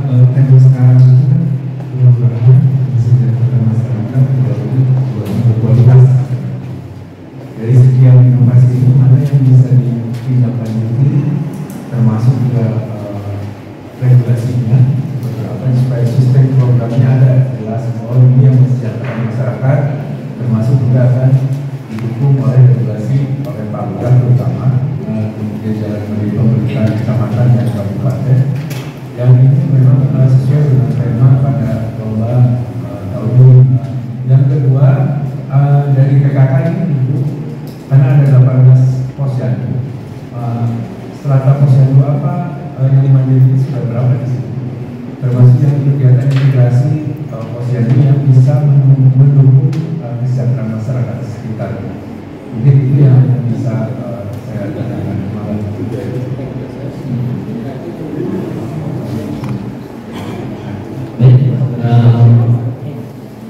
tema sekarang itu kan pengembangan kesejahteraan masyarakat berkualitas. Dari sekian inovasi ini mana yang bisa ditindaklanjuti, termasuk juga regulasinya, beberapa supaya sistem programnya ada jelas bahwa ini yang mensejahterakan masyarakat, termasuk juga akan didukung oleh regulasi oleh Pak Lurah terutama, kemudian jalan bagi pemerintahan kecamatan dan kabupaten. Yang ini memang sesuai dengan tema pada lomba tahun ini. Yang kedua, dari PKK ini dulu, karena ada 18 posyandu. Setelah posyandu apa yang mandiri sudah berapa di sini? Termasuk yang kegiatan integrasi posyandu yang bisa mendukung kesejahteraan masyarakat sekitar. Mungkin itu yang bisa saya tanyakan.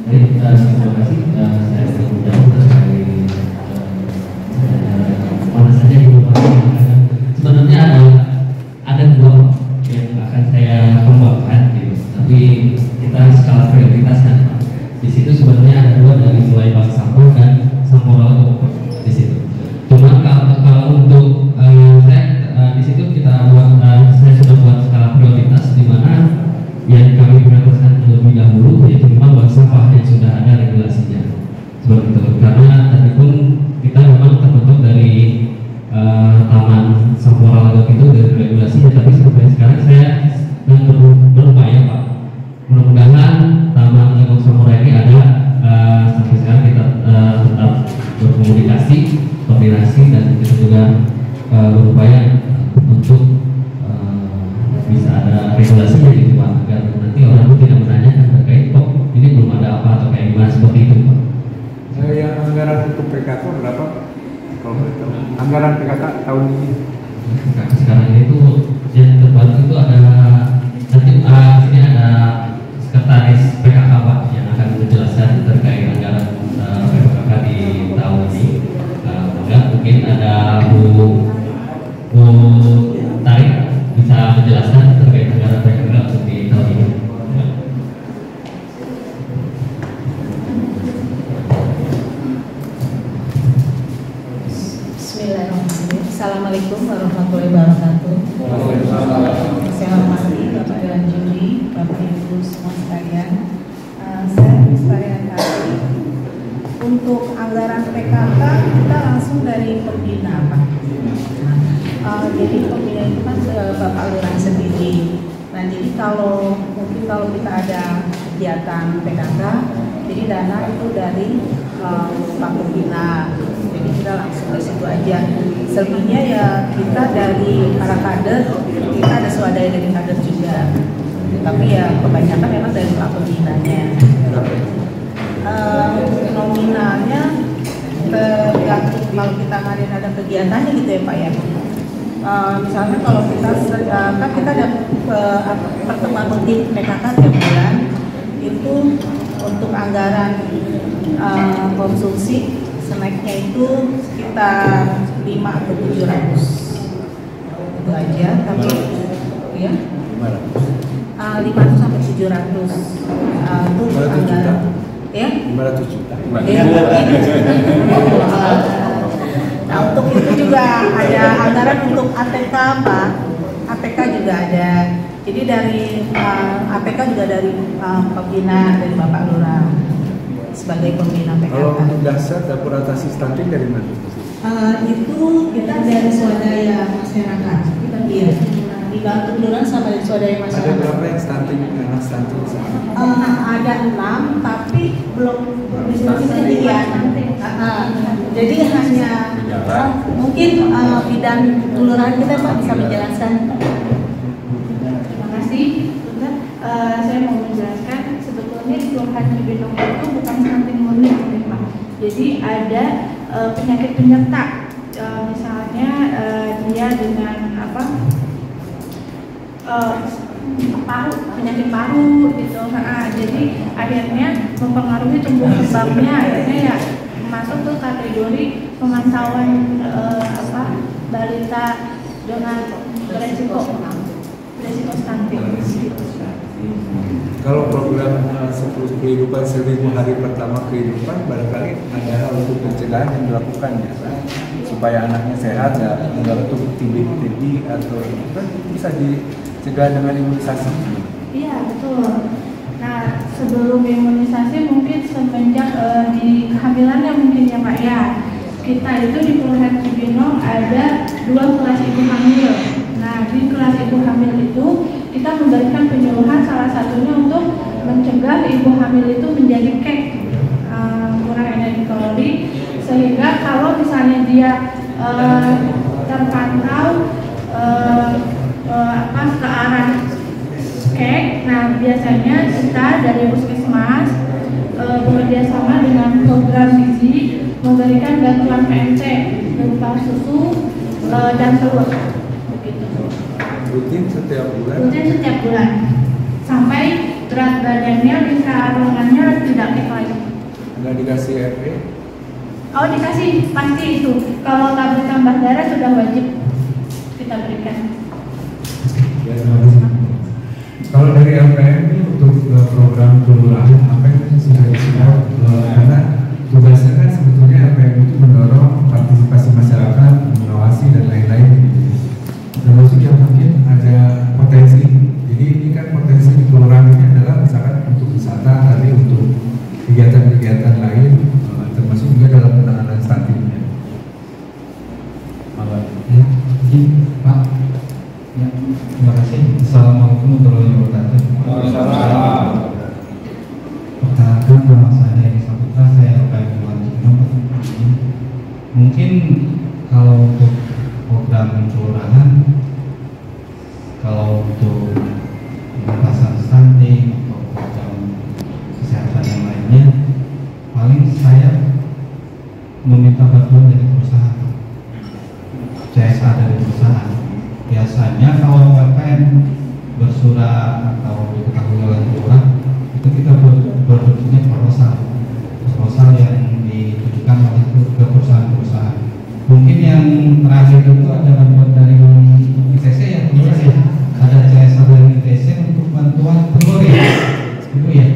Terima kasih. Saya menjawab terkait mana saja inovasi. Sebenarnya ada dua yang akan saya kembangkan, gitu. Tapi kita skala prioritas kan. Di situ sebenarnya ada dua, dari mulai bank sampah dan sampah di situ. Cuma kalau untuk saya di situ kita buat, saya sudah buat skala prioritas di mana yang kami prioritaskan terlebih dahulu yaitu memang bank sampah yang sudah ada regulasinya seperti itu. Karena tadi pun kita memang terbentuk dari Taman Sampora Lagok itu dari regulasinya, tapi sampai sekarang saya berupaya Pak, mudah-mudahan Taman Lagok Sampora ini ada sampai sekarang kita tetap berkomunikasi, koordinasi, dan kita juga berupaya untuk bisa ada regulasinya gitu Pak, agar nanti orang pun tidak menanyakan terkait kok ini belum ada apa atau kayak gimana seperti itu Pak. Yang anggaran untuk PKK berapa? Kalau boleh tahu, anggaran PKK tahun ini? Sekarang itu yang terbaru itu ada nanti sini ada sekretaris PKK Pak yang akan menjelaskan terkait anggaran PKK di tahun ini. Mungkin ada Bu Tarik bisa menjelaskan terkait anggaran PKK untuk di tahun ini. Bismillahirrahmanirrahim. Assalamualaikum warahmatullahi wabarakatuh. Saya hormati Bapak Dewan Juri, Bapak Ibu semua sekalian. Saya sekalian kali untuk anggaran PKK kita langsung dari pembina Pak. Jadi pembina itu kan Bapak Lurah sendiri. Nah jadi mungkin kalau kita ada kegiatan PKK, jadi dana itu dari Pak Pembina. Jadi kita langsung ke situ aja. Selebihnya ya kita dari para kader, kita ada swadaya dari kader juga. Tapi ya kebanyakan memang dari Pak Pembinanya. Nominalnya tergantung kalau kita ngadain ada kegiatannya gitu ya Pak ya. Misalnya kalau kita kan kita ada pertemuan rutin PKK tiap bulan, itu untuk anggaran konsumsi snacknya itu sekitar 5 atau 700 itu aja, tapi ya 500 sampai 700 itu anggaran ya 500 juta ya. Nah untuk itu juga ada anggaran untuk ATK Pak, ATK juga ada. Jadi dari ATK juga dari pembina dari Bapak Lurah sebagai pembina PKK. Kalau untuk dasar dapur atasi stunting dari mana? Itu kita dari swadaya masyarakat. Kita dibantu Lurah sama dari swadaya masyarakat. Ada berapa yang stunting? Ada 6 tapi belum distribusikan. Jadi hanya mungkin bidang kelurahan kita Pak bisa menjelaskan. Terima kasih. Saya mau menjelaskan sebetulnya kelurahan Cibinong itu bukan stunting murni Pak. Jadi ada penyakit penyerta, misalnya dia dengan penyakit paru gitu. Jadi akhirnya mempengaruhi tumbuh kembangnya, akhirnya ya masuk ke kategori pemantauan balita dengan beresiko stunting. Kalau program 10 kehidupan 1000 hari pertama kehidupan, barangkali ada hal untuk pencegahan yang dilakukan ya, supaya anaknya sehat, nggak untuk TB atau kan bisa dicegah dengan imunisasi. Iya betul. Nah sebelum imunisasi mungkin semenjak di kehamilannya mungkin ya Pak ya. Kita itu di Kelurahan Cibinong ada 2 kelas ibu hamil. Nah di kelas ibu hamil itu kita memberikan penyuluhan salah satunya untuk mencegah ibu hamil itu menjadi kek, kurang energi kalori, sehingga kalau misalnya dia terpantau ke arah kek, nah biasanya kita dari puskesmas bekerja sama dengan program gizi memberikan bantuan PMC berupa susu dan telur, begitu. Rutin setiap bulan? Rutin setiap bulan, sampai berat badannya bisa ruangannya tidak naik lagi. Nggak dikasih RP? Oh dikasih, pasti itu. Kalau tablet tambah darah sudah wajib kita berikan. Kalau dari LPM ini untuk program kelurahan apa yang sudah disupport, karena tugasnya kan sebetulnya LPM itu mendorong partisipasi masyarakat, mengawasi dan lain-lain. Termasuk yang mungkin ada potensi. Jadi ini kan potensi di kelurahan ini adalah misalkan untuk wisata, tadi untuk kegiatan-kegiatan lain, termasuk juga dalam penanganan stuntingnya. Pak. Ya, terima kasih. Assalamualaikum warahmatullahi wabarakatuh. Perkenalkan nama saya Edi Saputra, saya LPM Cibinong. Mungkin kalau untuk program kelurahan, kalau untuk pengentasan stunting atau program kesehatan yang lainnya, paling saya meminta bantuan dari perusahaan, CSA dari perusahaan. Biasanya kalau LPM bersurat atau diketahui oleh lurah, itu kita berbentuknya proposal yang ditujukan oleh ke perusahaan-perusahaan. Mungkin yang terakhir itu ada bantuan dari ITC ya, ada CSR dari ITC untuk bantuan telur ya, itu ya.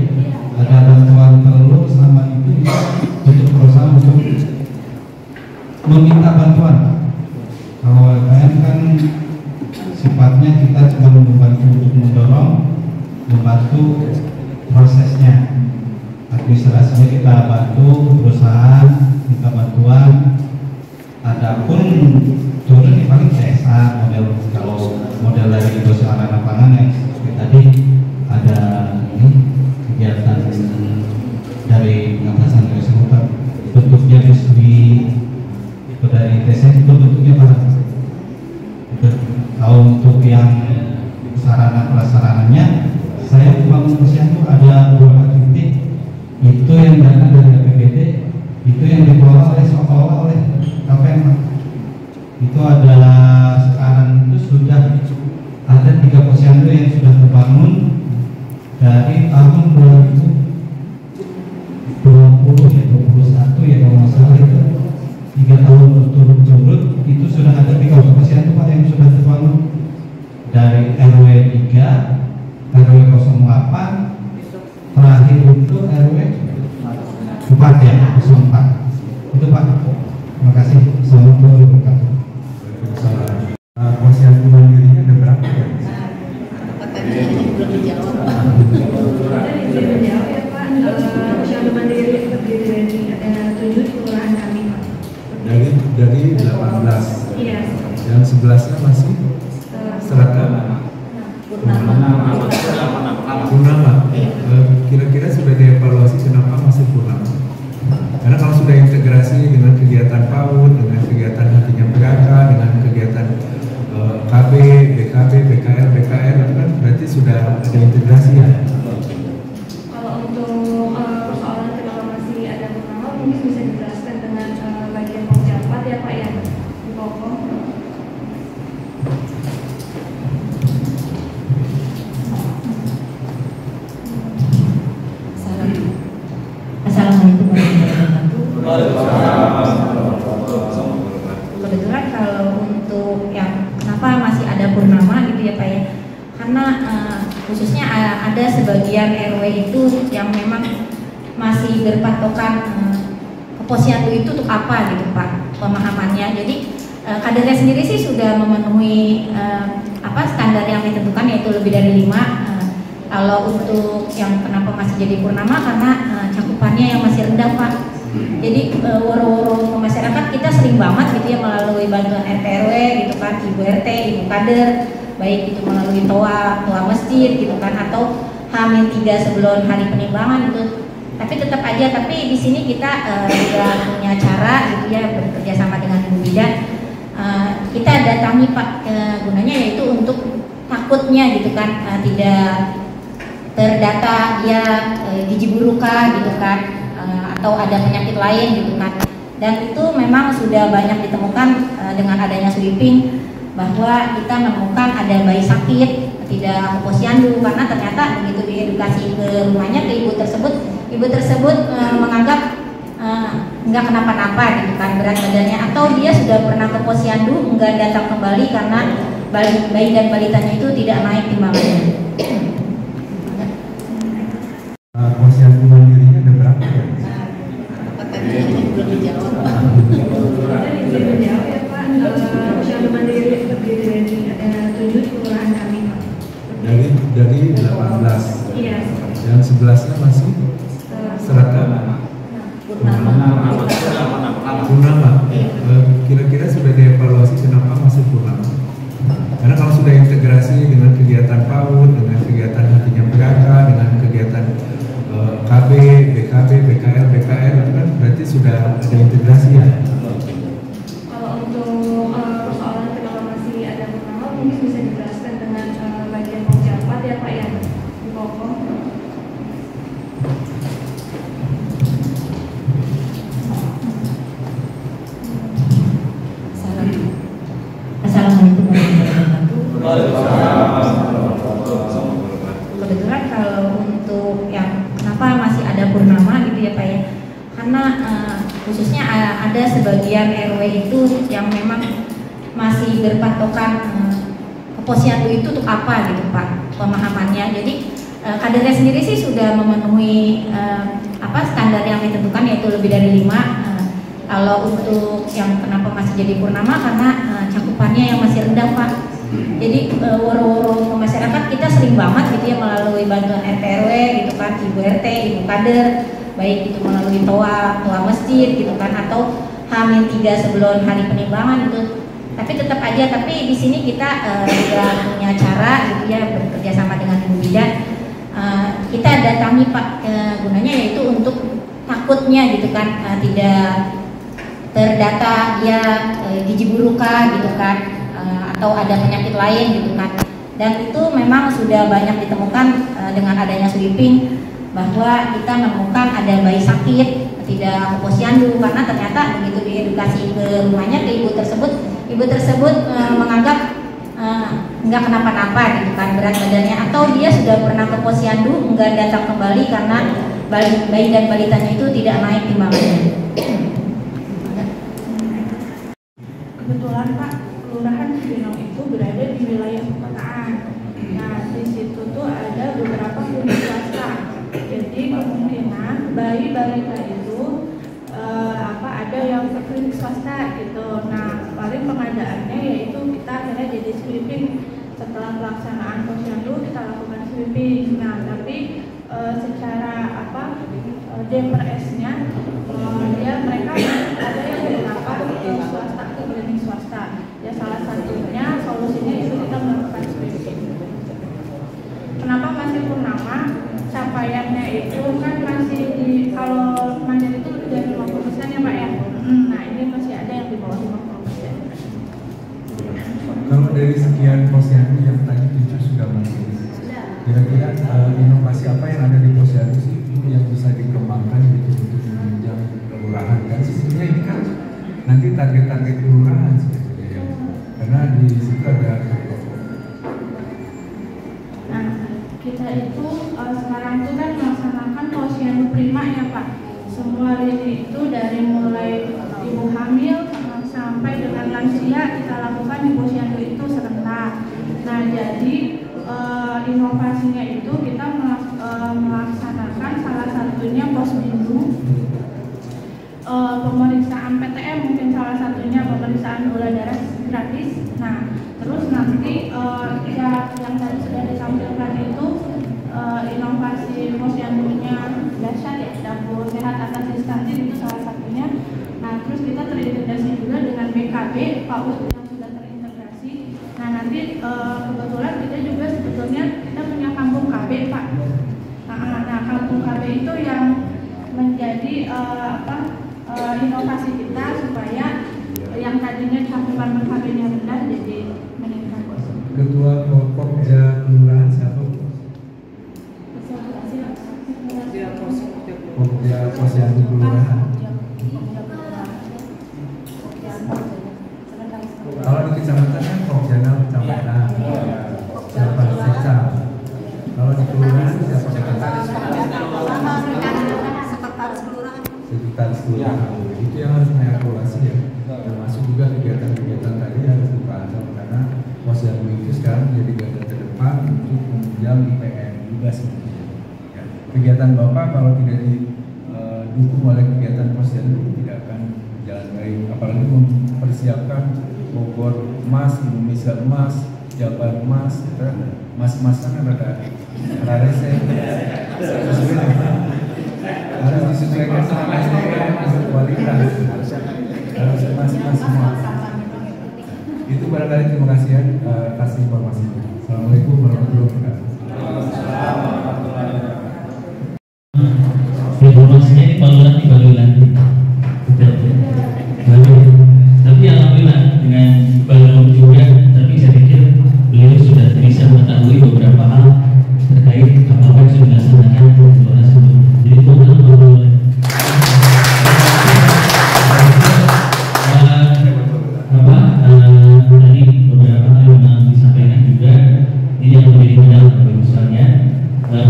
Ada bantuan telur sama itu untuk perusahaan untuk meminta bantuan. Kalau LPM kan sifatnya kita cuma membantu untuk mendorong, membantu prosesnya, administrasinya kita bantu, perusahaan minta bantuan. Adapun turun ini paling CSA model, kalau model dari perusahaan lapangan yang seperti tadi ada ini kegiatan dari pengentasan dari semutan bentuknya biskuit itu dari TC itu bentuknya pada kalau untuk yang sarana prasarananya, saya membangun posyandu ada 2 titik, itu yang dana dari APBD, itu yang dikelola oleh sekolah oleh KPM. Itu ada sekarang itu sudah ada 3 posyandu yang sudah terbangun dari tahun 2020 ya 21 ya kalau nggak salah itu 3 tahun berturut-turut itu sudah ada 3 posyandu Pak yang sudah terbangun dari RW 3, RW 08, terakhir itu RW 4 ya, 04. Itu Pak. Terima kasih. Assalamualaikum warahmatullahi wabarakatuh. Posyandu mandirinya ada berapa ya? Belum dijawab. Dijawab ya Pak. Posyandu mandiri terdiri dari ada 7 kelurahan kami Pak. Dari 18. Iya. Yang 11-nya masih serata purnama. Kira-kira sudah dievaluasi kenapa masih purnama? Karena kalau sudah integrasi dengan kegiatan PAUD, dengan kegiatan hatinya PKK, dengan kegiatan KB, BKB, BKR, BKR, itu kan berarti sudah ada integrasi ya? Kalau untuk persoalan kenapa masih ada purnama mungkin bisa dijelaskan dengan bagian Pokjapat ya Pak ya, di Pokok. Assalamualaikum warahmatullahi wabarakatuh. Kebetulan kalau untuk yang kenapa masih ada purnama gitu ya Pak ya, karena khususnya ada sebagian RW itu yang memang masih berpatokan posyandu itu untuk apa gitu Pak pemahamannya. Jadi kadernya sendiri sih sudah memenuhi standar yang ditentukan, yaitu lebih dari 5. Kalau untuk yang kenapa masih jadi purnama karena cakupannya yang masih rendah Pak. Jadi woro-woro masyarakat kita sering banget gitu ya melalui bantuan RT RW gitu kan, ibu RT, ibu kader, baik itu melalui toa masjid gitu kan, atau H-3 sebelum hari penimbangan gitu. Tapi tetap aja, tapi di sini kita juga punya cara gitu ya, bekerja sama dengan Ibu Bidan. Kita datangi Pak, gunanya yaitu untuk takutnya gitu kan, tidak terdata dia gizi buruk kah gitu kan, atau ada penyakit lain gitu kan. Dan itu memang sudah banyak ditemukan dengan adanya sweeping, bahwa kita menemukan ada bayi sakit tidak posyandu, karena ternyata begitu diedukasi ke rumahnya, ke ibu tersebut menganggap nggak kenapa-napa gitu kan berat badannya, atau dia sudah pernah ke posyandu nggak datang kembali karena bayi dan balitanya itu tidak naik timbangannya. Posyandu mandirinya ada berapa ya? Belum dijawab. Posyandu mandiri terdiri dari 7 kelurahan kami. Dari 18. Iya. Yang 11-nya masih serata purnama. Kira-kira sudah dievaluasi kenapa masih purnama? Karena kalau sudah integrasi dengan kegiatan PAUD, dengan kegiatan hatinya PKK, dengan kegiatan KB, BKB, BKR, BKR itu kan berarti sudah ada integrasi ya. Kalau untuk soalan kenapa masih ada purnama, mungkin bisa dijelaskan dengan bagian penjabat ya Pak ya, di Pokok. Assalamualaikum warahmatullahi wabarakatuh. Kebetulan kalau untuk yang kenapa masih ada purnama gitu ya Pak ya, karena khususnya ada sebagian RW itu yang memang masih berpatokan posyandu itu untuk apa gitu Pak pemahamannya. Jadi kadernya sendiri sih sudah memenuhi standar yang ditentukan, yaitu lebih dari 5. Kalau untuk yang kenapa masih jadi purnama karena cakupannya yang masih rendah Pak. Jadi woro-woro masyarakat kita sering banget gitu ya melalui bantuan RT RW gitu kan, ibu RT, ibu kader, baik itu melalui toa masjid gitu kan, atau H-3 sebelum hari penimbangan gitu. Tapi tetap aja, tapi di sini kita juga punya cara gitu ya, bekerja sama dengan Ibu Bidan. Kita datangi Pak, gunanya yaitu untuk takutnya gitu kan, tidak terdata dia gizi buruk kah gitu kan, atau ada penyakit lain gitu kan. Dan itu memang sudah banyak ditemukan dengan adanya sweeping, bahwa kita menemukan ada bayi sakit tidak posyandu, karena ternyata begitu diedukasi ke rumahnya, ke ibu tersebut menganggap nggak kenapa-napa gitu kan berat badannya, atau dia sudah pernah ke posyandu nggak datang kembali karena bayi dan balitanya itu tidak naik timbangannya. Kebetulan Pak, kelurahan Cibinong itu berada di wilayah perkotaan. Nah, di situ tuh ada beberapa klinik swasta. Jadi kemungkinan bayi balita itu ada yang ke klinik swasta gitu. Nah, paling pengadaannya yaitu kita akhirnya jadi sweeping. Setelah pelaksanaan posyandu kita lakukan sweeping. Nah, tapi secara DPRS-nya mereka ada yang beberapa swasta ke klinik swasta. Ya salah satunya solusinya itu kita melakukan sweeping. Kenapa masih purnama? Capaiannya itu kan masih kalau mandiri itu lebih dari 50% ya Pak ya. Nah ini masih ada yang di bawah 50%. Kalau dari sekian posyandu yang tadi 7 sudah masuk, kira-kira inovasi apa yang ada di posyandu sih yang bisa dikembangkan gitu untuk menunjang kelurahan? Kan sebenarnya ini kan nanti target-target kelurahan sebetulnya ya. Karena di situ ada. Nah kita itu sekarang itu kan melaksanakan posyandu prima ya Pak. Semua lini itu dari mulai ibu hamil sampai dengan lansia kita lakukan di posyandu itu serentak. Nah jadi inovasinya itu kita melaksanakan salah satunya posbindu, pemeriksaan PTM mungkin salah satunya, pemeriksaan gula darah gratis. Nah, terus nanti yang tadi sudah ditampilkan itu inovasi posyandunya dahsyat ya, dapur sehat atas instansi itu salah satunya. Nah, terus kita terintegrasi juga dengan BKB, PAUD yang sudah terintegrasi. Nah, nanti kebetulan kita juga sebetulnya kita punya kampung KB, Pak. Nah, kampung KB itu yang menjadi inovasi kita supaya yang tadinya cakupan KB-nya rendah jadi meningkat. Ketua Pokja Kelurahan siapa? Pokja Posyandu Kelurahan. Kalau di kecamatannya Pokjanal Kecamatan, siapa Sekcam. Kalau di kelurahan siapa sekretaris kelurahan. Itu yang harus mengevaluasi ya. Termasuk juga kegiatan-kegiatan tadi harus dipantau karena posyandu itu sekarang menjadi garda terdepan untuk menunjang IPM juga sebenarnya. Ya. Kegiatan Bapak kalau tidak didukung oleh kegiatan posyandu tidak akan jalan baik. Apalagi mempersiapkan Bogor Emas, Indonesia Emas, Jabar Emas, mas-masan ada rarese. Harus disesuaikan sama SDM kualitas, harus emas-emas semua. Itu barangkali, terima kasih ya kasih informasinya. Assalamualaikum warahmatullahi wabarakatuh. Informasinya ini baru lagi. Tapi alhamdulillah dengan baru juga, tapi saya pikir beliau sudah bisa mengetahui beberapa hal terkait apa yang sudah dilaksanakan di Kelurahan sebelum. Jadi tadi beberapa hal yang memang disampaikan juga ini yang menjadi kendala misalnya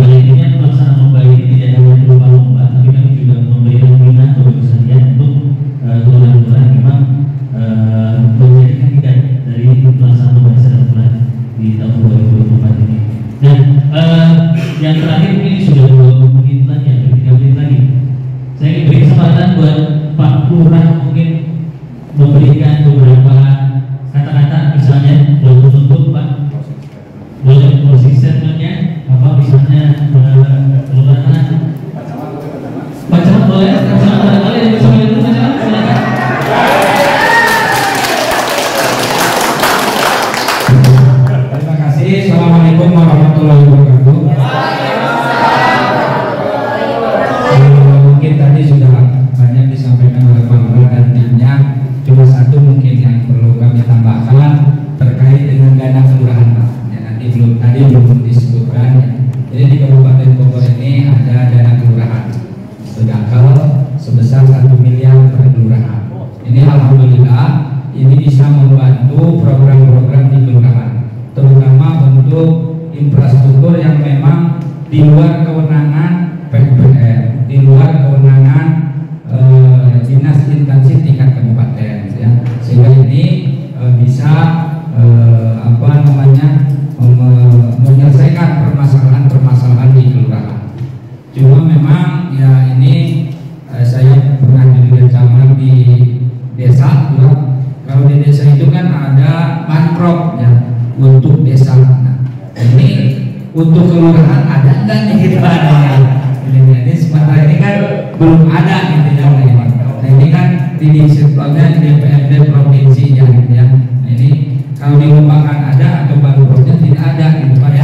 intinya pelaksanaan lomba ini tidak hanya berupa lomba, tapi kami juga memberikan pembinaan misalnya untuk kelurahan-kelurahan memang menjadi kandidat dari pelaksanaan lomba dasar di tahun 2024 ini. Dan yang terakhir ini sudah 2 menit lagi, 3 menit lagi. Saya ingin beri kesempatan buat Pak Lurah mungkin memberikan beberapa kata-kata, misalnya boleh menutup Pak, boleh closing statementnya, apa misalnya kelurahan Pak Camat boleh, Pak Camat barangkali yang bisa melihat Pak Camat, silakan. Terima kasih. Assalamualaikum warahmatullahi wabarakatuh. Mungkin tadi sudah banyak disampaikan oleh Pak Lurah dan timnya. Cuma satu mungkin yang perlu kami tambahkan terkait dengan dana kelurahan Pak. Ya, tadi belum disebutkan. Jadi di Kabupaten Bogor ini ada dana kelurahan sedangkal sebesar 1 miliar per kelurahan. Ini alhamdulillah ini bisa membantu program-program di kelurahan, terutama untuk infrastruktur yang memang di luar kewenangan PUPR, di luar kewenangan dinas instansi tingkat kabupaten, ya. Sehingga ini bisa menyelesaikan permasalahan-permasalahan di kelurahan. Cuma memang ya ini saya pernah jadi camat di desa, ya. Kalau di desa itu kan ada bankrop ya untuk desa. Nah, ini untuk kelurahan ada enggak nih gitu? Ini sementara ini kan belum ada gitu ya. Nah ini kan di sebelumnya DPRD provinsi ya. Nah ini kalau dilupakan ada atau bankrupnya tidak ada gitu Pak ya.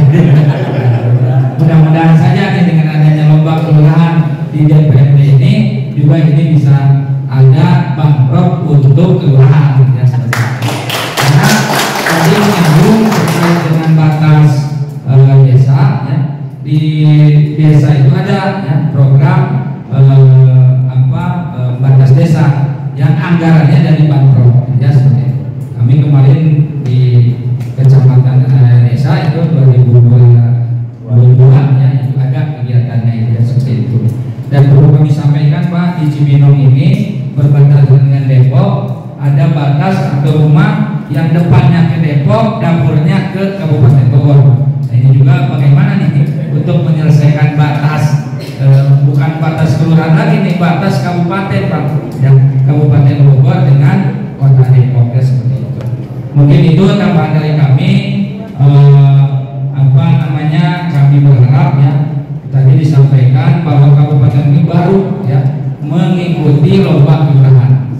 Mudah-mudahan saja nih dengan adanya lomba kelurahan di DPRD ini juga ini bisa ada bangkrut untuk kelurahan ya. Karena tadi menyambung terkait dengan batas desa ya. Di desa itu ada ya, program batas desa yang anggarannya dari Pemprov ya, seperti itu. Kami kemarin di kecamatan desa itu 2022 ya, itu ada kegiatannya itu ya, seperti itu. Dan perlu kami sampaikan Pak, di Cibinong ini berbatasan dengan Depok, ada batas atau rumah yang depannya ke Depok, dapurnya ke Kabupaten Bogor. Nah, ini batas kabupaten Pak, ya, Kabupaten Bogor dengan kota Depok seperti itu. Mungkin itu tambahan dari kami. Kami berharap ya tadi disampaikan bahwa kabupaten ini baru ya mengikuti lomba kelurahan.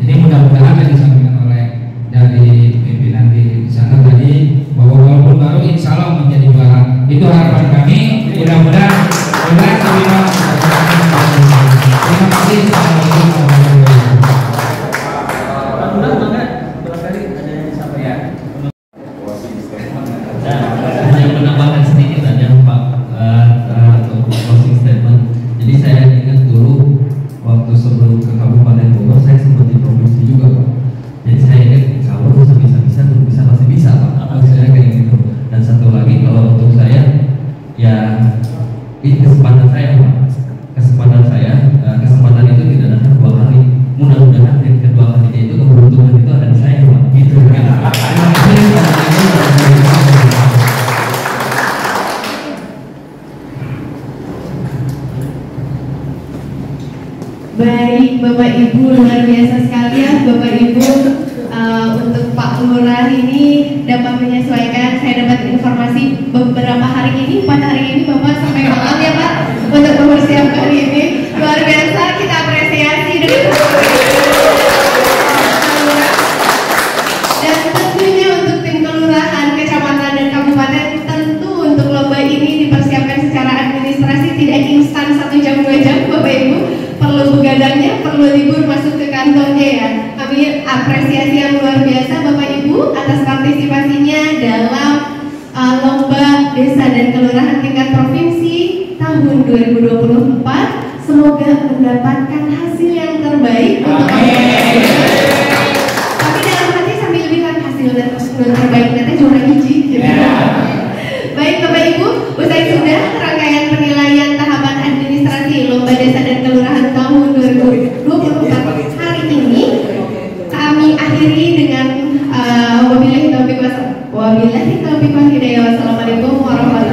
Jadi mudah-mudahan yang disampaikan oleh dari pimpinan di sana tadi bahwa walaupun baru insya Allah menjadi juara. Itu harapan kami. Mudah-mudahan terima kasih. Assalamualaikum warahmatullahi kesempatan itu tidak datang 2 kali. Mudah-mudahan yang kedua kalinya itu keberuntungan itu ada di saya Pak. Gitu kan. Baik Bapak Ibu, luar biasa sekalian Bapak Ibu. Untuk Pak Lurah ini dapat menyesuaikan, saya dapat informasi beberapa hari ini, 4 hari ini Bapak sampai malam ya Pak untuk mempersiapkan ini. Luar biasa, kita apresiasi dari dan tentunya untuk tim kelurahan, kecamatan dan kabupaten, tentu untuk lomba ini dipersiapkan secara administrasi tidak instan 1 jam 2 jam Bapak Ibu, perlu begadangnya, perlu libur masuk ke kantornya ya. Kami apresiasi yang luar biasa Bapak Ibu atas partisipasinya dalam lomba desa dan kelurahan tingkat provinsi tahun 2024. Semoga mendapatkan hasil yang terbaik untuk tapi dalam hati sambil bilang hasil terbaik nanti juara hiji gitu. Baik Bapak Ibu, usai sudah rangkaian penilaian tahapan administrasi lomba desa dan kelurahan tahun 2024 hari ini kami akhiri dengan wabillahi taufiq wal hidayah. Wassalamualaikum warahmatullahi wabarakatuh.